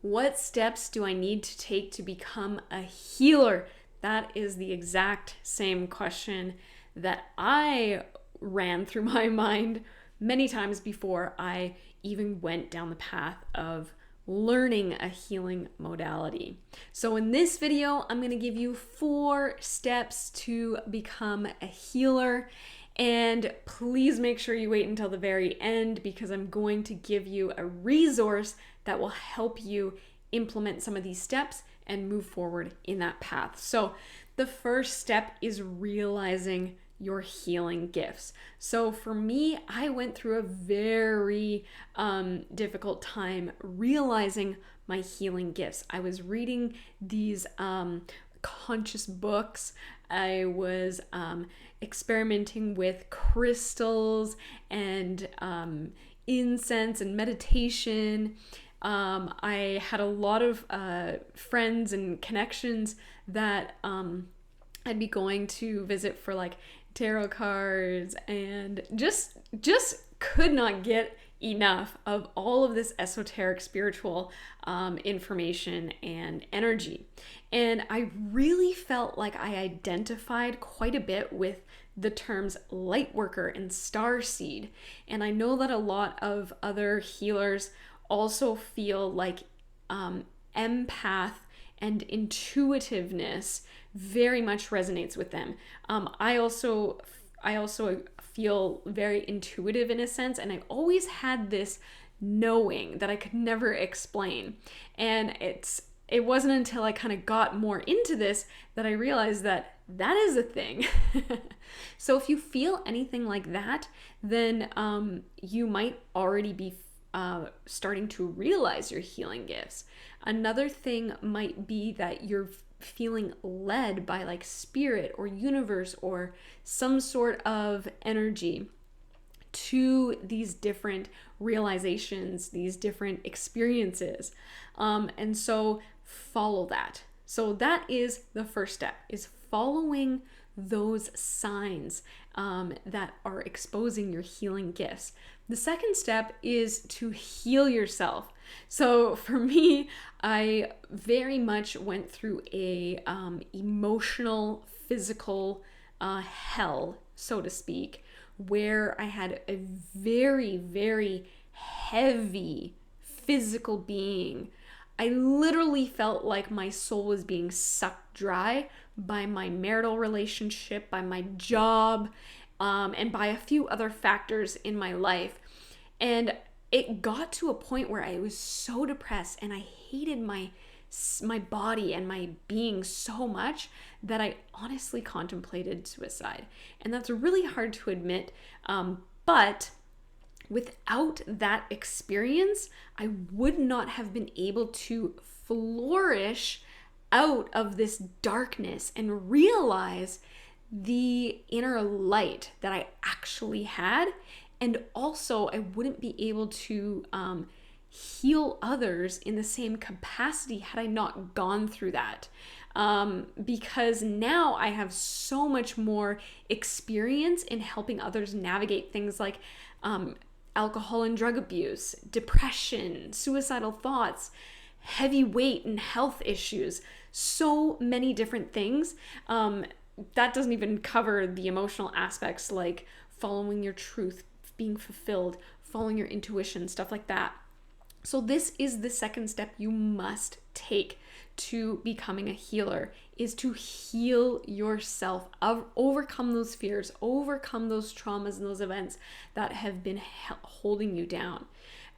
What steps do I need to take to become a healer? That is the exact same question that I ran through my mind many times before I even went down the path of learning a healing modality. So in this video, I'm going to give you 4 steps to become a healer. And please make sure you wait until the very end, because I'm going to give you a resource that will help you implement some of these steps and move forward in that path. So the first step is realizing your healing gifts. So for me, I went through a very difficult time realizing my healing gifts. I was reading these conscious books. I was experimenting with crystals and incense and meditation. I had a lot of friends and connections that I'd be going to visit for like tarot cards, and just could not get enough of all of this esoteric spiritual information and energy. And I really felt like I identified quite a bit with the terms light worker and star seed. And I know that a lot of other healers also feel like empath and intuitiveness very much resonates with them. I also feel very intuitive in a sense, and I always had this knowing that I could never explain. And it wasn't until I kind of got more into this that I realized that that is a thing. So if you feel anything like that, then you might already be starting to realize your healing gifts. Another thing might be that you're feeling led by like spirit or universe or some sort of energy to these different realizations, these different experiences. And so follow that. So that is the first step, is following those signs that are exposing your healing gifts. The second step is to heal yourself. So for me, I very much went through a emotional, physical hell, so to speak, where I had a very, very heavy physical being. I literally felt like my soul was being sucked dry by my marital relationship, by my job, and by a few other factors in my life. And it got to a point where I was so depressed and I hated my body and my being so much that I honestly contemplated suicide. And that's really hard to admit, but without that experience, I would not have been able to flourish out of this darkness and realize the inner light that I actually had. And also, I wouldn't be able to heal others in the same capacity had I not gone through that. Because now I have so much more experience in helping others navigate things like alcohol and drug abuse, depression, suicidal thoughts, heavy weight and health issues, so many different things. That doesn't even cover the emotional aspects like following your truth, being fulfilled, following your intuition, stuff like that. So this is the second step you must take to becoming a healer, is to heal yourself, overcome those fears, overcome those traumas and those events that have been holding you down,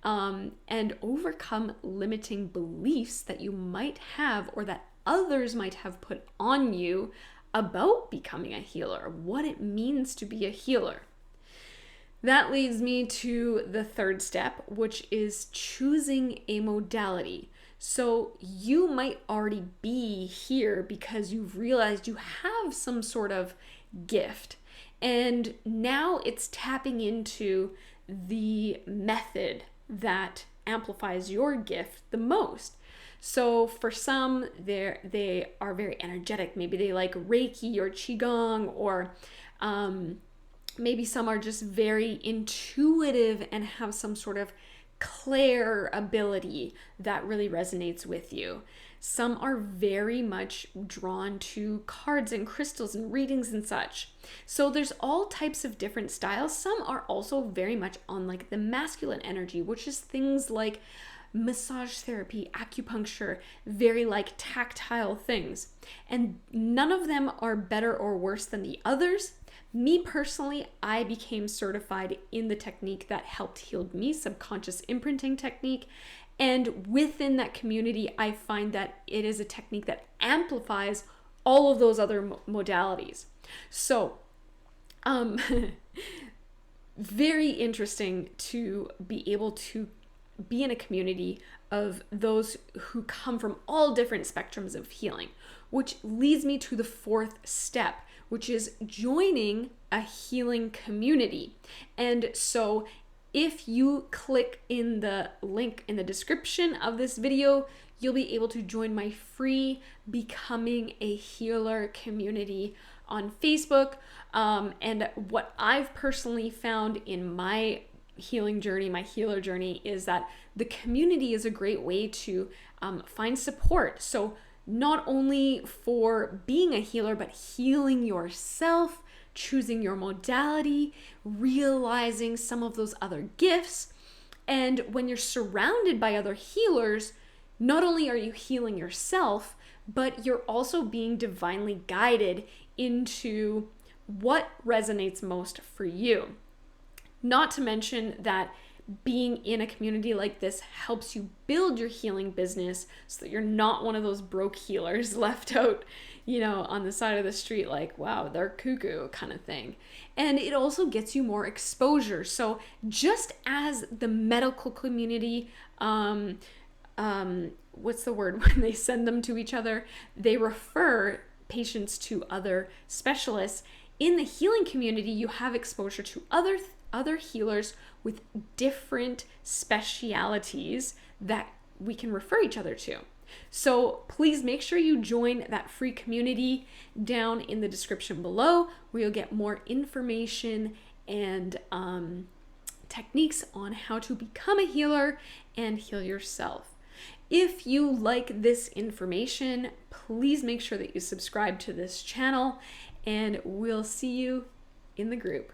and overcome limiting beliefs that you might have or that others might have put on you about becoming a healer, what it means to be a healer. That leads me to the third step, which is choosing a modality. So you might already be here because you've realized you have some sort of gift, and now it's tapping into the method that amplifies your gift the most. So for some, they are very energetic. Maybe they like Reiki or Qigong, or maybe some are just very intuitive and have some sort of clair ability that really resonates with you. Some are very much drawn to cards and crystals and readings and such. So there's all types of different styles. Some are also very much on like the masculine energy, which is things like massage therapy, acupuncture, very like tactile things. And none of them are better or worse than the others. Me personally, I became certified in the technique that helped heal me, subconscious imprinting technique. And within that community, I find that it is a technique that amplifies all of those other modalities. So, very interesting to be able to be in a community of those who come from all different spectrums of healing, which leads me to the fourth step, which is joining a healing community. And so if you click in the link in the description of this video, you'll be able to join my free Becoming a Healer community on Facebook. And what I've personally found in my healing journey, my healer journey, is that the community is a great way to find support. So not only for being a healer, but healing yourself, choosing your modality, realizing some of those other gifts. And when you're surrounded by other healers, not only are you healing yourself, but you're also being divinely guided into what resonates most for you. Not to mention that being in a community like this helps you build your healing business so that you're not one of those broke healers left out, on the side of the street, like, wow, they're cuckoo kind of thing. And it also gets you more exposure. So just as the medical community, what's the word when they send them to each other? They refer patients to other specialists. In the healing community, you have exposure to other healers with different specialities that we can refer each other to. So please make sure you join that free community down in the description below, where you'll get more information and techniques on how to become a healer and heal yourself. If you like this information, please make sure that you subscribe to this channel, and we'll see you in the group.